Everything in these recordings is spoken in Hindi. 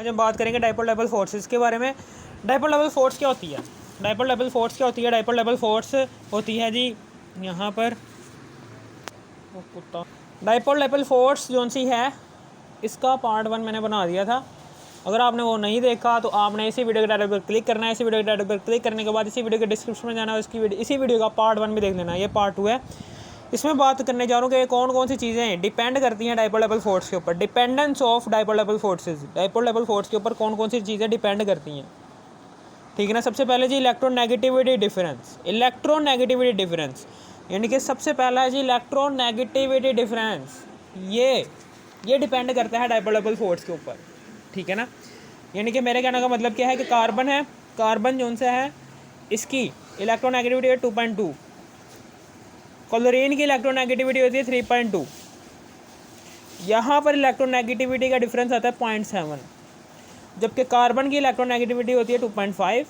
आज हम बात करेंगे डाइपोल लेवल फोर्सेस के बारे में। डाइपोल लेवल फोर्स क्या होती है? डाइपोल लेवल फोर्स क्या होती है? डाइपोल लेवल फोर्स होती है जी यहाँ पर डाइपोल लेवल फोर्स जो सी है इसका पार्ट 1 मैंने बना दिया था। अगर आपने वो नहीं देखा तो आपने इसी वीडियो के टाइटल पर क्लिक करना है। इसी वीडियो के टाइटल पर क्लिक करने के बाद इसी वीडियो के डिस्क्रिप्शन में जाना है, इसी वीडियो का पार्ट 1 भी देख लेना। ये पार्ट 2 है। इसमें बात करने जा रहा हूँ कि कौन कौन सी चीज़ें डिपेंड करती हैं डाइपोल लेवल फोर्स के ऊपर। Dependence of dipole level forces, dipole level force के ऊपर कौन कौन सी चीज़ें डिपेंड करती हैं, ठीक है ना। सबसे पहले जी इलेक्ट्रोनेगेटिविटी डिफरेंस। इलेक्ट्रोनेगेटिविटी डिफरेंस यानी कि सबसे पहला है जी इलेक्ट्रोनेगेटिविटी डिफरेंस। ये डिपेंड करता है डाइपोल लेवल फोर्स के ऊपर, ठीक है ना। यानी कि मेरे कहने का मतलब क्या है कि कार्बन है, कार्बन जो सा है इसकी इलेक्ट्रोनेगेटिविटी है 2.2, क्लोरीन की इलेक्ट्रोनेगेटिविटी होती है 3.2। यहाँ पर इलेक्ट्रोनेगेटिविटी का डिफरेंस आता है 0.7, जबकि कार्बन की इलेक्ट्रोनेगेटिविटी होती है 2.5,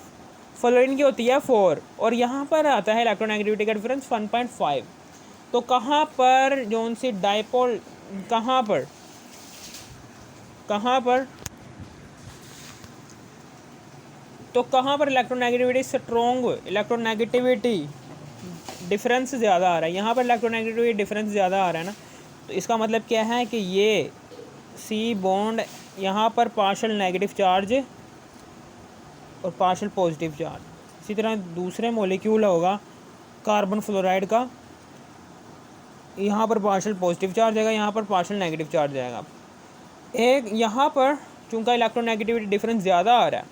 फ्लोरीन की होती है 4, और यहाँ पर आता है इलेक्ट्रोनेगेटिविटी का डिफरेंस 1.5। तो कहाँ पर जो सी डाइपोल कहाँ पर इलेक्ट्रोनेगेटिविटी स्ट्रॉन्ग, इलेक्ट्रोनेगेटिविटी डिफरेंस ज़्यादा आ रहा है। यहाँ पर इलेक्ट्रोनेगेटिविटी डिफरेंस ज़्यादा आ रहा है ना, तो इसका मतलब क्या है कि ये सी बॉन्ड यहाँ पर पार्शल नेगेटिव चार्ज और पार्शल पॉजिटिव चार्ज। इसी तरह दूसरे मॉलिक्यूल होगा कार्बन फ्लोराइड का, यहाँ पर पार्शल पॉजिटिव चार्ज आएगा, यहाँ पर पार्शल नेगेटिव चार्ज आएगा। एक यहाँ पर चूँकि इलेक्ट्रोनेगेटिविटी डिफरेंस ज़्यादा आ रहा है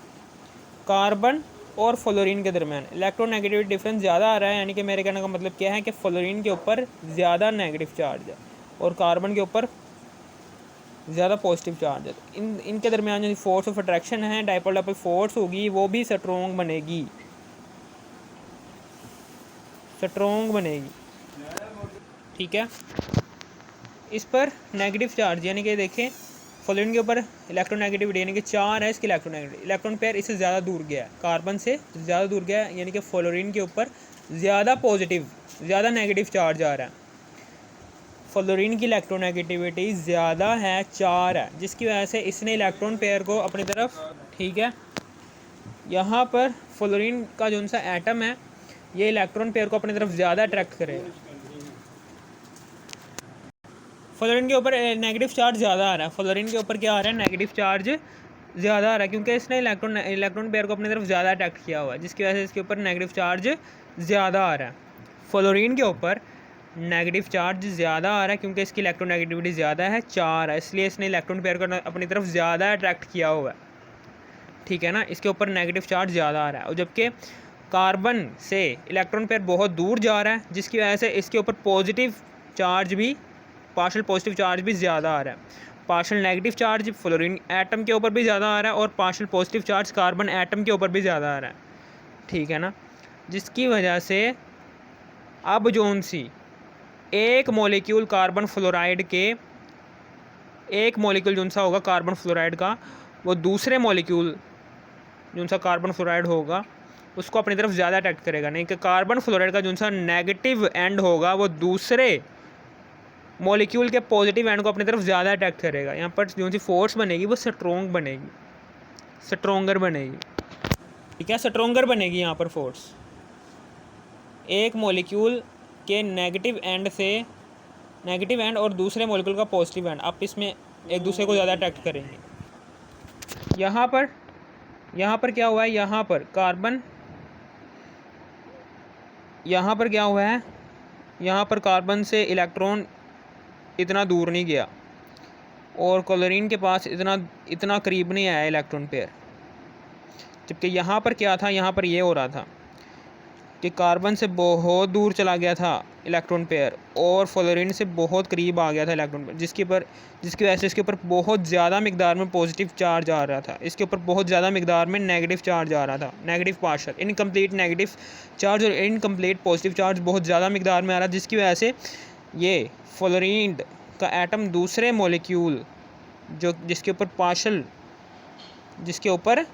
कार्बन और फ्लोरीन के दरमियान, इलेक्ट्रोनेगेटिविटी डिफरेंस ज़्यादा आ रहा है, यानी कि मेरे कहने का मतलब क्या है कि फ्लोरीन के ऊपर ज़्यादा नेगेटिव चार्ज है और कार्बन के ऊपर ज़्यादा पॉजिटिव चार्ज है। इनके दरमियान जो फोर्स ऑफ अट्रैक्शन है, डाइपोल लेवल फोर्स होगी, वो भी स्ट्रॉन्ग बनेगी, ठीक है। इस पर नेगेटिव चार्ज यानी कि देखें फ्लोरीन के ऊपर इलेक्ट्रोनेगेटिविटी यानी कि 4 है इसकी इलेक्ट्रोनेगेटिव, इलेक्ट्रॉन पेयर इससे ज़्यादा दूर गया है, कार्बन से ज़्यादा दूर गया है, यानी कि फ्लोरीन के ऊपर ज़्यादा पॉजिटिव ज़्यादा नेगेटिव चार्ज आ रहा है। फ्लोरीन की इलेक्ट्रोनेगेटिविटी ज़्यादा है, 4 है, जिसकी वजह से इसने इलेक्ट्रॉन पेयर को अपनी तरफ, ठीक है। यहाँ पर फ्लोरीन का जो सा एटम है ये इलेक्ट्रॉन पेयर को अपनी तरफ ज़्यादा अट्रैक्ट करेगा। फ्लोरीन के ऊपर नेगेटिव चार्ज ज़्यादा आ रहा है, फ्लोरीन के ऊपर क्या आ रहा है, नेगेटिव चार्ज ज़्यादा आ रहा है, क्योंकि इसने इलेक्ट्रॉन पेयर को अपनी तरफ ज़्यादा अट्रैक्ट किया हुआ है, जिसकी वजह से इसके ऊपर नेगेटिव चार्ज ज़्यादा आ रहा है। फ्लोरीन के ऊपर नेगेटिव चार्ज ज़्यादा आ रहा है क्योंकि इसकी इलेक्ट्रोनेगेटिविटी ज़्यादा है, 4 है, इसलिए इसने इलेक्ट्रॉन पेयर को अपनी तरफ ज़्यादा अट्रैक्ट किया हुआ है, ठीक है ना। इसके ऊपर नेगेटिव चार्ज ज़्यादा आ रहा है, और जबकि कार्बन से इलेक्ट्रॉन पेयर बहुत दूर जा रहा है, जिसकी वजह से इसके ऊपर पॉजिटिव चार्ज भी, पार्शल पॉजिटिव चार्ज भी ज़्यादा आ रहा है। Partial negative charge fluorine atom के ऊपर भी ज़्यादा आ रहा है और partial positive charge carbon atom के ऊपर भी ज़्यादा आ रहा है, ठीक है ना। जिसकी वजह से अब जोन सी एक मॉलिक्यूल कार्बन फ्लोराइड के, एक मॉलिक्यूल जो सा होगा कार्बन फ्लोराइड का, वो दूसरे मॉलिक्यूल जो सा कार्बन फ्लोराइड होगा उसको अपनी तरफ ज़्यादा अट्रैक्ट करेगा, नहीं कि कार्बन फ्लोराइड का जो सा नेगेटिव एंड होगा वो दूसरे मॉलिक्यूल के पॉजिटिव एंड को अपनी तरफ ज़्यादा अट्रैक्ट करेगा। यहाँ पर जो सी फोर्स बनेगी वो स्ट्रोंगर बनेगी, ठीक है, स्ट्रोंगर बनेगी यहाँ पर फोर्स। एक मॉलिक्यूल के नेगेटिव एंड और दूसरे मॉलिक्यूल का पॉजिटिव एंड, आप इसमें एक दूसरे को ज़्यादा अट्रैक्ट करेंगे। यहाँ पर क्या हुआ है, यहाँ पर कार्बन, यहाँ पर क्या हुआ है, यहाँ पर कार्बन से इलेक्ट्रॉन इतना दूर नहीं गया और क्लोरीन के पास इतना करीब नहीं आया इलेक्ट्रॉन पेयर, जबकि यहाँ पर क्या था, यहाँ पर ये हो रहा था कि कार्बन से बहुत दूर चला गया था इलेक्ट्रॉन पेयर और फ्लोरीन से बहुत करीब आ गया था इलेक्ट्रॉन पेयर, जिसकी वजह से इसके ऊपर बहुत ज़्यादा मिकदार में पॉजिटिव चार्ज आ रहा था, इसके ऊपर बहुत ज़्यादा मिकदार में नेगेटिव चार्ज आ रहा था, negative partial incomplete negative charge और इनकम्प्लीट पॉजिटिव चार्ज बहुत ज़्यादा मिकदार में आ रहा है, जिसकी वजह से ये फ्लोरीन का एटम दूसरे मॉलिक्यूल जिसके ऊपर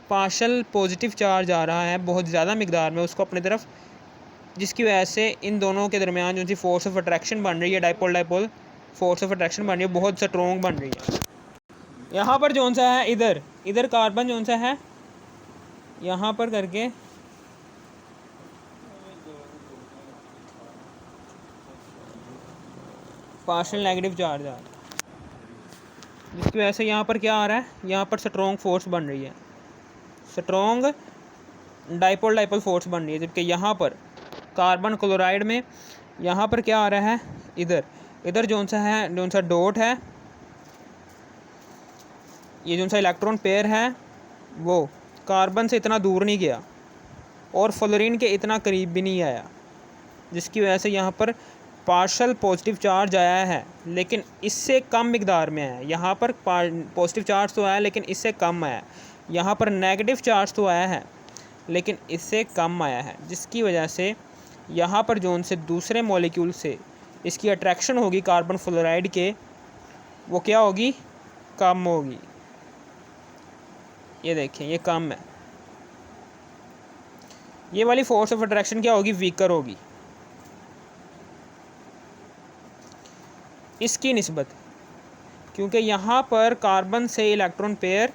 पार्शल पॉजिटिव चार्ज आ रहा है बहुत ज़्यादा मिकदार में, उसको अपनी तरफ, जिसकी वजह से इन दोनों के दरमियान जो सी फोर्स ऑफ अट्रैक्शन बन रही है, डाइपोल फोर्स ऑफ अट्रैक्शन बन रही है, बहुत स्ट्रॉन्ग बन रही है। यहाँ पर जौन सा है इधर इधर कार्बन जौन सा है यहाँ पर करके पार्शियल नेगेटिव चार्ज आ रहा है, जिसकी वजह से यहाँ पर क्या आ रहा है, यहाँ पर स्ट्रॉन्ग फोर्स बन रही है, स्ट्रॉन्ग डाइपोल डाइपोल फोर्स बन रही है। जबकि यहाँ पर कार्बन क्लोराइड में यहाँ पर क्या आ रहा है, इधर इधर जौन सा है, जौन सा डॉट है, ये जौन सा इलेक्ट्रॉन पेयर है वो कार्बन से इतना दूर नहीं गया और फ्लोरीन के इतना करीब भी नहीं आया, जिसकी वजह से यहाँ पर पार्शल पॉजिटिव चार्ज आया है, लेकिन इससे कम मिकदार में आया। यहाँ पर पॉजिटिव चार्ज तो आया लेकिन इससे कम आया, यहाँ पर नेगेटिव चार्ज तो आया है लेकिन इससे कम आया है, जिसकी वजह से यहाँ पर जोन से दूसरे मॉलिक्यूल से इसकी अट्रैक्शन होगी कार्बन फ्लोराइड के, वो क्या होगी, कम होगी। ये देखें ये कम है, ये वाली फोर्स ऑफ अट्रैक्शन क्या होगी, वीकर होगी इसकी निस्बत, क्योंकि यहाँ पर कार्बन से इलेक्ट्रॉन पेयर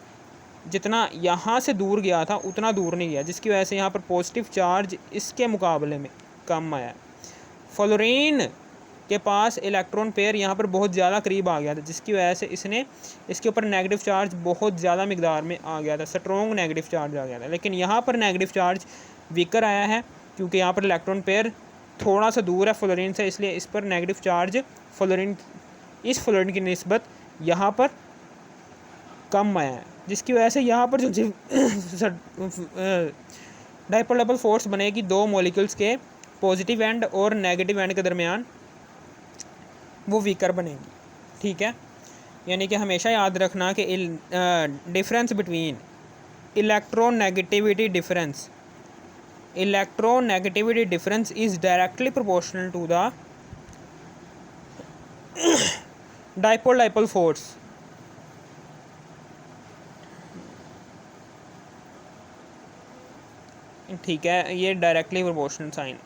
जितना यहाँ से दूर गया था उतना दूर नहीं गया, जिसकी वजह से यहाँ पर पॉजिटिव चार्ज इसके मुकाबले में कम आया। फ्लोरीन के पास इलेक्ट्रॉन पेयर यहाँ पर बहुत ज़्यादा करीब आ गया था, जिसकी वजह से इसने इसके ऊपर नेगेटिव चार्ज बहुत ज़्यादा मिकदार में आ गया था, स्ट्रॉन्ग नेगेटिव चार्ज आ गया था। लेकिन यहाँ पर नेगेटिव चार्ज वीकर आया है क्योंकि यहाँ पर इलेक्ट्रॉन पेयर थोड़ा सा दूर है फ्लोरीन से, इसलिए इस पर नेगेटिव चार्ज इस फ्लोरीन की निस्बत यहाँ पर कम आया है, जिसकी वजह से यहाँ पर जो डाइपोल डाइपोल फोर्स बनेगी दो मॉलिक्यूल्स के पॉजिटिव एंड और नेगेटिव एंड के दरमियान, वो वीकर बनेगी। ठीक है, यानी कि हमेशा याद रखना कि difference between electronegativity difference is directly proportional to the dipole dipole force. ठीक है, ये डायरेक्टली प्रोपोर्शनल साइन,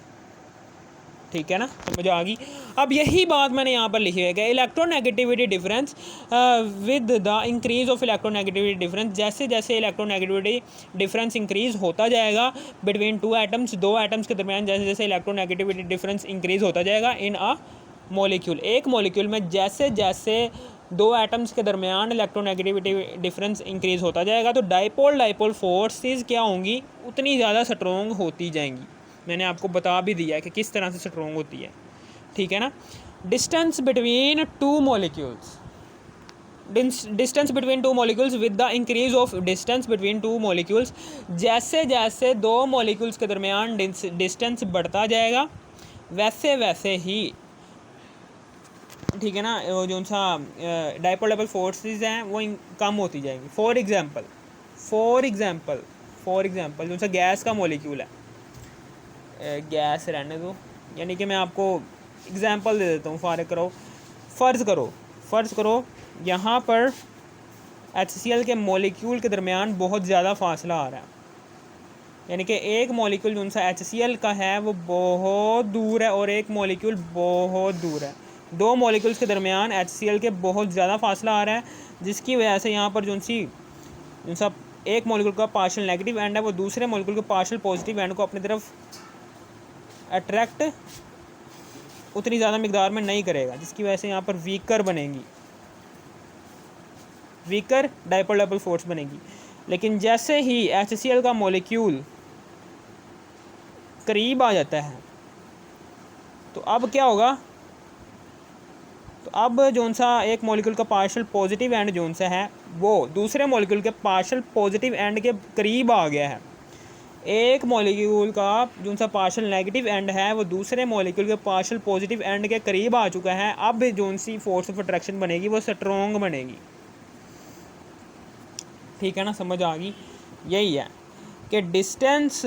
ठीक है ना, समझ आ गई। अब यही बात मैंने यहाँ पर लिखी है कि electronegativity difference with the increase of electronegativity difference, जैसे जैसे इलेक्ट्रोनेगेटिविटी डिफरेंस इंक्रीज होता जाएगा बिटवीन टू एटम्स, दो एटम्स के दरमियान जैसे जैसे इलेक्ट्रोनेगेटिविटी डिफरेंस इंक्रीज होता जाएगा इन अ मॉलिक्यूल, एक मॉलिक्यूल में जैसे जैसे दो एटम्स के दरमियान इलेक्ट्रोनेगेटिविटी डिफरेंस इंक्रीज होता जाएगा तो डाइपोल डाइपोल फोर्सेस क्या होंगी, उतनी ज़्यादा स्ट्रॉन्ग होती जाएंगी। मैंने आपको बता भी दिया है कि किस तरह से स्ट्रॉन्ग होती है, ठीक है ना। Distance between two molecules with the increase of distance between two molecules, जैसे जैसे दो मॉलिक्यूल्स के दरमियान डिस्टेंस बढ़ता जाएगा वैसे वैसे ही, ठीक है ना, जो सा डाइपोल डाइपोल फोर्सेस हैं वो कम होती जाएंगी। फॉर एग्जांपल जो सा गैस का मॉलिक्यूल है, गैस रहने दो, यानी कि मैं आपको एग्जांपल दे देता हूँ। फ़र्ज़ करो यहाँ पर HCl के मॉलिक्यूल के दरमियान बहुत ज़्यादा फासला आ रहा है, यानी कि एक मॉलिक्यूल जो सा HCl का है वो बहुत दूर है और एक मॉलिक्यूल बहुत दूर है, दो मॉलिक्यूल्स के दरमियान HCl के बहुत ज़्यादा फासला आ रहा है, जिसकी वजह से यहाँ पर जो सा एक मॉलिक्यूल का पार्शियल नेगेटिव एंड है वो दूसरे मॉलिक्यूल के पार्शियल पॉजिटिव एंड को अपनी तरफ अट्रैक्ट उतनी ज़्यादा मिकदार में नहीं करेगा, जिसकी वजह से यहाँ पर वीकर डाइपोल डाइपोल फोर्स बनेगी। लेकिन जैसे ही HCl का मॉलिक्यूल करीब आ जाता है तो अब क्या होगा, तो अब जोन सा एक मॉलिक्यूल का पार्शियल पॉजिटिव एंड जोन सा है वो दूसरे मॉलिक्यूल के पार्शियल पॉजिटिव एंड के करीब आ गया है। एक मॉलिक्यूल का जो सा पार्शियल नेगेटिव एंड है वो दूसरे मॉलिक्यूल के पार्शियल पॉजिटिव एंड के करीब आ चुका है। अब जोन सी फोर्स ऑफ अट्रैक्शन बनेगी वो स्ट्रॉन्ग बनेगी, ठीक है ना, समझ आ गई। यही है कि डिस्टेंस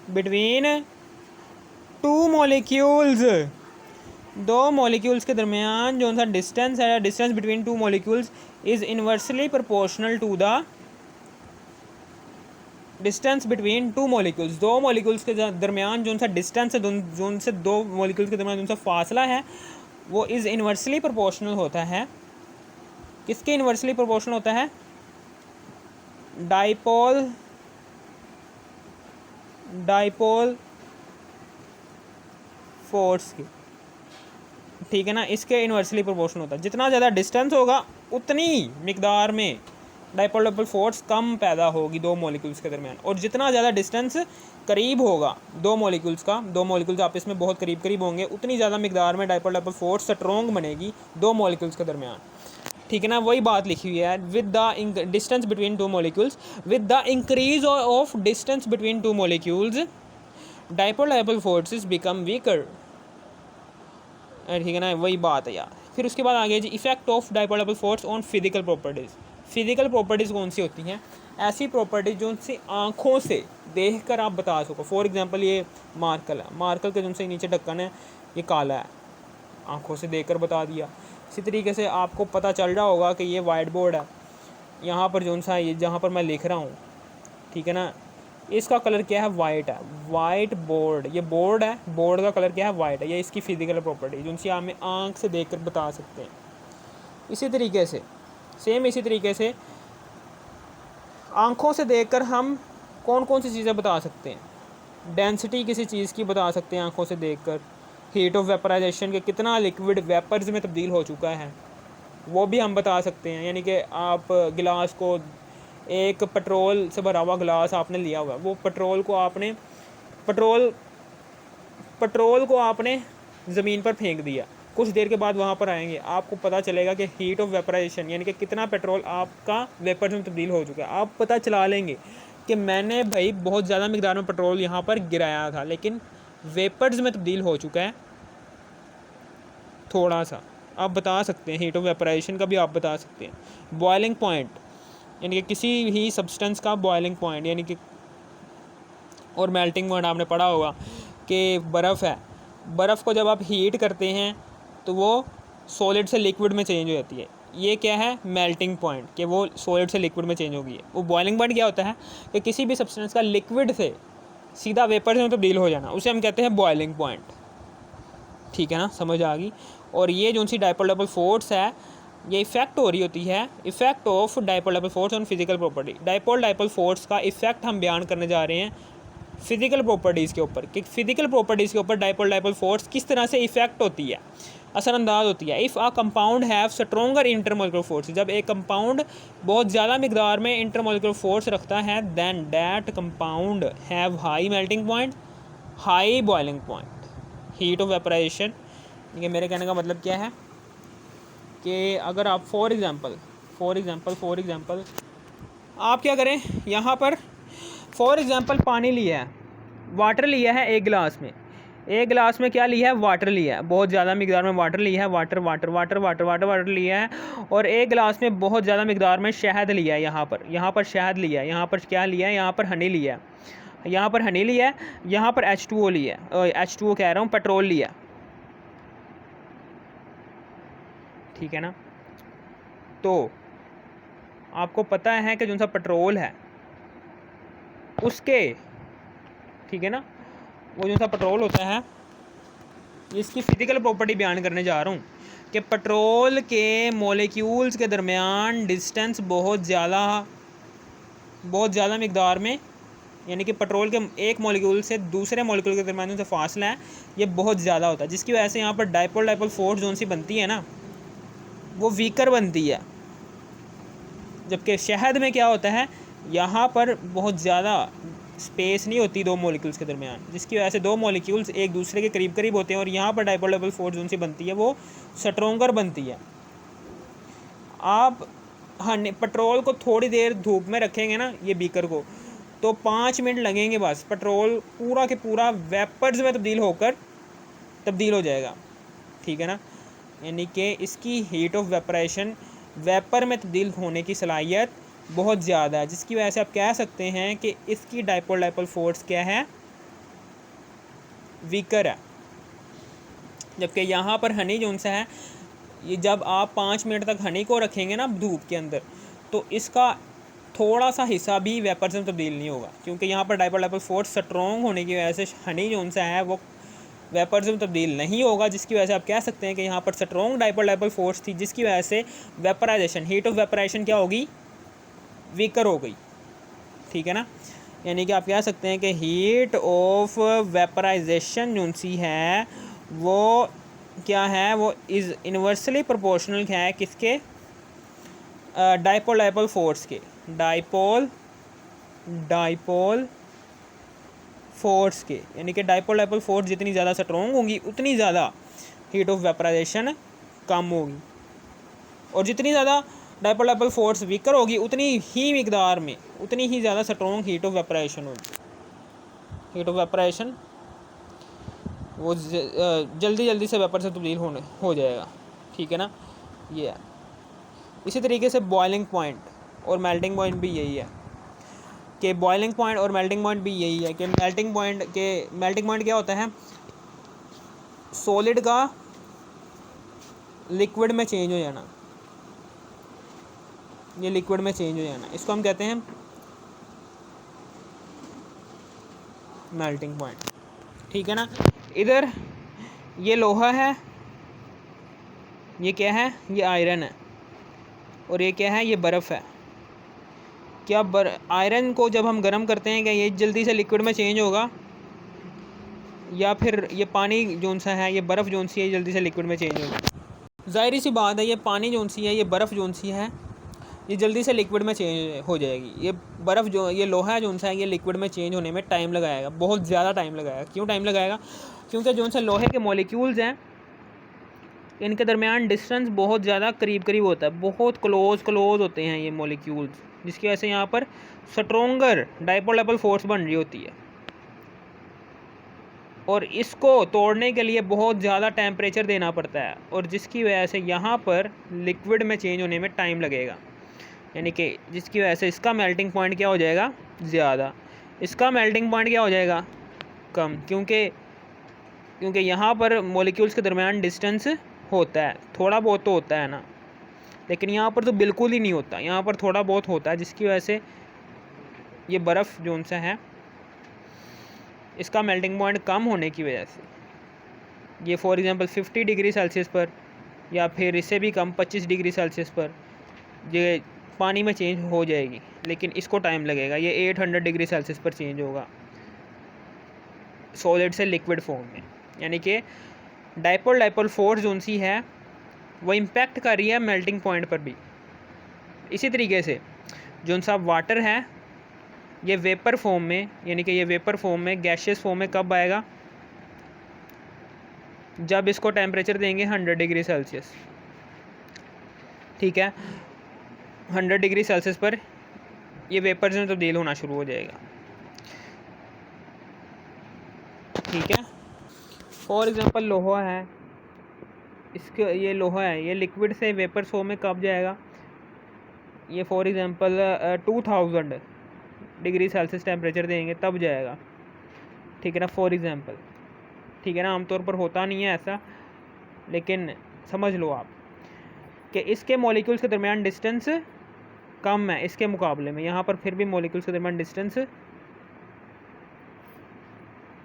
बिटवीन टू मॉलिक्यूल्स, दो मॉलिक्यूल्स के दरमियान जो सा डिस्टेंस है, distance between two molecules is inversely proportional to the distance between two molecules, दो मॉलिक्यूल्स के दरमियान जो सा डिस्टेंस है, जो से दो मॉलिक्यूल्स के दरमियान जो सा फासला है वो इज़ इन्वर्सली प्रोपोर्शनल होता है किसके इन्वर्सली प्रोपोर्शनल होता है? डाइपोल फोर्स की, ठीक है ना, इसके इन्वर्सली प्रोपोर्शनल होता है। जितना ज़्यादा डिस्टेंस होगा उतनी मिकदार में डाइपोल डाइपोल फोर्स कम पैदा होगी दो मॉलिक्यूल्स के दरमियान, और जितना ज़्यादा डिस्टेंस करीब होगा दो मॉलिक्यूल्स का, दो मॉलिक्यूल्स आपस में बहुत करीब करीब होंगे, उतनी ज़्यादा मिकदार में डाइपोल डाइपोल फोर्स स्ट्रॉन्ग बनेगी दो मॉलिक्यूल्स के दरमियान, ठीक है ना। वही बात लिखी हुई है, with the distance between two molecules, with the increase of distance between two molecules dipole dipole forces become weaker, ठीक है ना, वही बात है यार। फिर उसके बाद आगे जी, effect of dipole dipole force on physical properties. Physical properties कौन सी होती हैं? ऐसी प्रॉपर्टीज जो उनसे आँखों से देख कर आप बता सको। फॉर एग्जांपल ये मार्कल है, मार्कल के जो उनसे नीचे ढक्कन है ये काला है, आँखों से देख कर बता दिया। इसी तरीके से आपको पता चल रहा होगा कि ये वाइट बोर्ड है, यहाँ पर जो सा ये जहाँ पर मैं लिख रहा हूँ, ठीक है ना, इसका कलर क्या है? वाइट है, वाइट बोर्ड, ये बोर्ड है, बोर्ड का कलर क्या है? वाइट है। ये इसकी फिजिकल प्रॉपर्टी जो उनसे हमें आँख से देख कर बता सकते हैं। इसी तरीके से सेम इसी तरीके से आँखों से देखकर हम कौन कौन सी चीज़ें बता सकते हैं? डेंसिटी किसी चीज़ की बता सकते हैं आँखों से देखकर, हीट ऑफ वेपराइजेशन के कितना लिक्विड वेपर्स में तब्दील हो चुका है वो भी हम बता सकते हैं। यानी कि आप गिलास को, एक पेट्रोल से भरा हुआ गिलास आपने लिया हुआ, वो पेट्रोल को आपने ज़मीन पर फेंक दिया, कुछ देर के बाद वहाँ पर आएंगे, आपको पता चलेगा कि हीट ऑफ वेपराइजेशन यानी कि कितना पेट्रोल आपका वेपर्स में तब्दील हो चुका है। आप पता चला लेंगे कि मैंने भाई बहुत ज़्यादा मिकदार में पेट्रोल यहाँ पर गिराया था, लेकिन वेपर्स में तब्दील हो चुका है थोड़ा सा। आप बता सकते हैं, हीट ऑफ वेपराइजेशन का भी आप बता सकते हैं। बॉइलिंग पॉइंट यानी कि किसी ही सब्सटेंस का बॉइलिंग पॉइंट यानी कि, और मेल्टिंग पॉइंट आपने पढ़ा होगा कि बर्फ़ है, बर्फ़ को जब आप हीट करते हैं तो वो सॉलिड से लिक्विड में चेंज हो जाती है। ये क्या है? मेल्टिंग पॉइंट, कि वो सॉलिड से लिक्विड में चेंज हो गई है। वो बॉइलिंग पॉइंट क्या होता है कि किसी भी सब्सटेंस का लिक्विड से सीधा वेपर में तब्दील हो जाना, उसे हम कहते हैं बॉइलिंग पॉइंट, ठीक है ना, समझ आ गई। और ये जो सी डाइपोल डाइपोल फोर्स है, ये इफेक्ट हो रही होती है, effect of dipole dipole force on physical property. Dipole dipole force का इफेक्ट हम बयान करने जा रहे हैं फिजिकल प्रॉपर्टीज़ के ऊपर, कि फिजिकल प्रॉपर्टीज़ के ऊपर डाइपोल डाइपोल फोर्स किस तरह से इफेक्ट होती है, असरअंदाज होती है। If a compound have stronger intermolecular force, जब एक कंपाउंड बहुत ज़्यादा मिकदार में इंटरमोलिकुलर फोर्स रखता है, than that compound have high melting point, high boiling point, heat of vaporisation. ये मेरे कहने का मतलब क्या है कि अगर आप फॉर एग्ज़ाम्पल आप क्या करें, यहाँ पर फॉर एग्ज़ाम्पल पानी लिया है, वाटर लिया है एक गिलास में, एक गिलास में क्या लिया है? वाटर लिया है, बहुत ज़्यादा मिकदार में वाटर लिया है, वाटर लिया है। और एक गिलास में बहुत ज़्यादा मिकदार में शहद लिया है, यहाँ पर शहद लिया है, यहाँ पर क्या लिया है? यहाँ पर हनी लिया है, यहाँ पर हनी लिया है, यहाँ पर H2O लिया है, H2O कह रहा हूँ, पेट्रोल लिया, ठीक है ना। तो आपको पता है कि जो सा पेट्रोल है उसके, ठीक है ना, वो जो सा पेट्रोल होता है, इसकी फ़िज़िकल प्रॉपर्टी बयान करने जा रहा हूँ कि पेट्रोल के मॉलिक्यूल्स के दरमियान डिस्टेंस बहुत ज़्यादा मिकदार में, यानी कि पेट्रोल के एक मॉलिक्यूल से दूसरे मॉलिक्यूल के दरमियान जो फासला है ये बहुत ज़्यादा होता है, जिसकी वजह से यहाँ पर डाइपोल डाइपोल फोर्स जो सी बनती है ना, वो वीकर बनती है। जबकि शहद में क्या होता है, यहाँ पर बहुत ज़्यादा स्पेस नहीं होती दो मॉलिक्यूल्स के दरमियान, जिसकी वजह से दो मॉलिक्यूल्स एक दूसरे के करीब करीब होते हैं, और यहाँ पर डाइपोल डाइपोल फोर्स जो सी बनती है वो स्ट्रोंगर बनती है। आप पेट्रोल को थोड़ी देर धूप में रखेंगे ना, ये बीकर को, तो 5 मिनट लगेंगे बस, पेट्रोल पूरा के पूरा वेपर्स में तब्दील हो जाएगा, ठीक है ना। यानी कि इसकी हीट ऑफ वेपराइजेशन, वेपर में तब्दील होने की सलाहियत बहुत ज़्यादा है, जिसकी वजह से आप कह सकते हैं कि इसकी डाइपोल डाइपोल फोर्स क्या है? वीकर है। जबकि यहाँ पर हनी जो सा है, ये जब आप 5 मिनट तक हनी को रखेंगे ना धूप के अंदर, तो इसका थोड़ा सा हिस्सा भी वेपर्स में तब्दील नहीं होगा, क्योंकि यहाँ पर डाइपोल डाइपोल फोर्स स्ट्रॉन्ग होने की वजह से हनी जो सा है वो वेपर्स में तब्दील नहीं होगा, जिसकी वजह से आप कह सकते हैं कि यहाँ पर स्ट्रॉन्ग डाइपोल डाइपोल फोर्स थी, जिसकी वजह से वेपराइजेशन, हीट ऑफ वेपराइजेशन क्या होगी, वीकर हो गई। ठीक है ना, यानी कि आप कह सकते हैं कि हीट ऑफ वेपराइजेशन जो सी है वो क्या है, वो इज़ इन्वर्सली प्रोपोर्शनल है किसके, डाइपोल डाइपोल फोर्स के, डाइपोल डाइपोल फोर्स के। यानी कि डाइपोल डाइपोल फोर्स जितनी ज़्यादा स्ट्रॉन्ग होंगी उतनी ज़्यादा हीट ऑफ वेपराइजेशन कम होगी, और जितनी ज़्यादा डाइपोल डाइपोल फोर्स वीकर होगी उतनी ही मिकदार में उतनी ही ज़्यादा स्ट्रॉन्ग हीट ऑफ वेपराइजेशन होगी। हीट ऑफ वेपराइजेशन वो जल्दी जल्दी से वेपर से तब्दील हो जाएगा। ठीक है ना, ये है। इसी तरीके से बॉइलिंग पॉइंट और मेल्टिंग पॉइंट भी यही है कि बॉइलिंग पॉइंट और मेल्टिंग पॉइंट भी यही है कि मेल्टिंग पॉइंट क्या होता है, सॉलिड का लिक्विड में चेंज हो जाना, ये लिक्विड में चेंज हो जाना, इसको हम कहते हैं मेल्टिंग पॉइंट। ठीक है ना, इधर ये लोहा है, ये क्या है, ये आयरन है, और ये क्या है, ये बर्फ़ है। क्या आयरन को जब हम गर्म करते हैं क्या ये जल्दी से लिक्विड में चेंज होगा, या फिर ये पानी जोन सा है, ये बर्फ़ जोन सी है, जल्दी से लिक्विड में चेंज होगा? ज़ाहिर सी बात है, ये पानी जोन सी है, ये बर्फ़ जोन सी है, ये जल्दी से लिक्विड में चेंज हो जाएगी। ये बर्फ़ जो, ये लोहा जोन सा है, ये लिक्विड में चेंज होने में टाइम लगाएगा, बहुत ज़्यादा टाइम लगाएगा। क्यों टाइम लगाएगा? क्योंकि जोन से लोहे के मॉलिक्यूल्स हैं इनके दरमियान डिस्टेंस बहुत ज़्यादा करीब करीब होता है, बहुत क्लोज होते हैं ये मॉलिक्यूल्स, जिसकी वजह से यहाँ पर स्ट्रोंगर डाइपोल डाइपोल फोर्स बन रही होती है, और इसको तोड़ने के लिए बहुत ज़्यादा टेम्परेचर देना पड़ता है, और जिसकी वजह से यहाँ पर लिक्विड में चेंज होने में टाइम लगेगा। यानी कि जिसकी वजह से इसका मेल्टिंग पॉइंट क्या हो जाएगा, ज़्यादा, इसका मेल्टिंग पॉइंट क्या हो जाएगा, कम, क्योंकि यहाँ पर मॉलिक्यूल्स के दरमियान डिस्टेंस होता है, थोड़ा बहुत तो होता है ना, लेकिन यहाँ पर तो बिल्कुल ही नहीं होता, यहाँ पर थोड़ा बहुत होता है, जिसकी वजह से ये बर्फ़ जोन सा है इसका मेल्टिंग पॉइंट कम होने की वजह से ये फॉर एग्ज़ाम्पल 50 डिग्री सेल्सियस पर, या फिर इससे भी कम 25 डिग्री सेल्सियस पर ये पानी में चेंज हो जाएगी, लेकिन इसको टाइम लगेगा। ये 800 डिग्री सेल्सियस पर चेंज होगा सॉलिड से लिक्विड फॉर्म में। यानी कि डाइपोल डाइपोल फोर्स जोन सी है वो इम्पैक्ट कर रही है मेल्टिंग पॉइंट पर भी। इसी तरीके से जोन सा वाटर है ये वेपर फॉर्म में, यानी कि ये वेपर फॉर्म में, गैशियस फॉर्म में कब आएगा, जब इसको टेम्परेचर देंगे 100 डिग्री सेल्सियस। ठीक है, 100 डिग्री सेल्सियस पर ये वेपर्स में तब्दील होना शुरू हो जाएगा। ठीक है, फॉर एग्ज़ाम्पल लोहा है, इसके ये लोहा है, ये लिक्विड से वेपर फॉर्म में कब जाएगा, ये for example 2000 degree Celsius temperature देंगे तब जाएगा। ठीक है ना, फॉर एग्ज़ाम्पल। ठीक है ना, आमतौर पर होता नहीं है ऐसा, लेकिन समझ लो आप कि इसके मॉलिक्यूल्स के दरमियान डिस्टेंस कम है इसके मुकाबले में, यहाँ पर फिर भी मॉलिक्यूल्स के दरमियान डिस्टेंस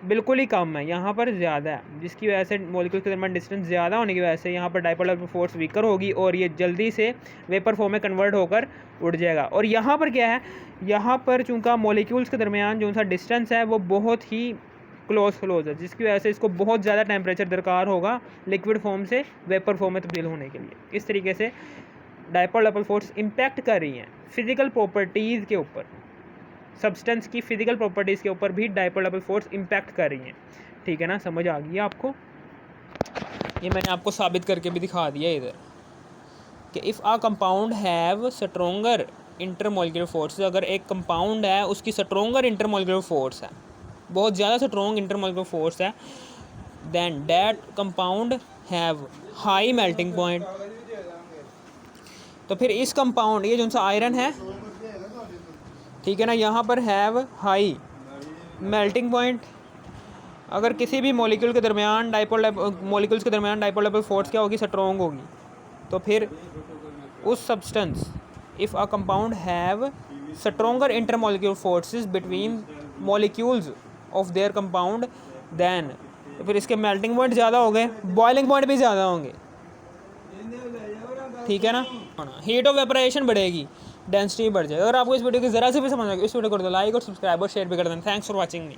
बिल्कुल ही कम है, यहाँ पर ज़्यादा है, जिसकी वजह से मॉलिक्यूल्स के दरमियान डिस्टेंस ज़्यादा होने की वजह से यहाँ पर डाइपोल डाइपोल फोर्स वीकर होगी और ये जल्दी से वेपर फॉर्म में कन्वर्ट होकर उड़ जाएगा। और यहाँ पर क्या है, यहाँ पर चूँकि मॉलिक्यूल्स के दरमियान जो सा डिस्टेंस है वो बहुत ही क्लोज है, जिसकी वजह से इसको बहुत ज़्यादा टेम्परेचर दरकार होगा लिक्विड फॉर्म से वेपर फॉर्म में तब्दील होने के लिए। इस तरीके से डाइपोल डाइपोल फोर्स इम्पैक्ट कर रही हैं फिज़िकल प्रॉपर्टीज़ के ऊपर, सब्सटेंस की फ़िज़िकल प्रॉपर्टीज़ के ऊपर भी डाइपोल डाइपोल फोर्स इम्पैक्ट कर रही हैं। ठीक है ना, समझ आ गई आपको? ये मैंने आपको साबित करके भी दिखा दिया इधर कि if a compound have stronger intermolecular force, अगर एक कंपाउंड है उसकी स्ट्रोंगर इंटरमॉलिक्यूलर फोर्स है, बहुत ज़्यादा स्ट्रॉन्ग इंटरमॉलिक्यूलर फोर्स है, than that compound have high melting point. तो फिर इस कंपाउंड, ये जो सा आयरन है, ठीक है ना, यहाँ पर हैव हाई मेल्टिंग पॉइंट। अगर किसी भी मॉलिक्यूल के दरमियान मॉलिक्यूल्स के दरमियान डाइपोल डाइपोल फोर्स क्या होगी, स्ट्रॉन्ग होगी, तो फिर उस substance, if a compound have stronger intermolecular forces between molecules of their compound, then तो फिर इसके मेल्टिंग पॉइंट ज़्यादा हो गए, बॉइलिंग पॉइंट भी ज़्यादा होंगे, ठीक है ना। हीट ऑफ वेपराइजेशन बढ़ेगी, डेंसिटी बढ़ जाएगी। अगर आपको इस वीडियो की ज़रा से भी समझ आ गई, इस वीडियो को कर दो लाइक और सब्सक्राइब और शेयर भी कर देना। Thanks for watching me.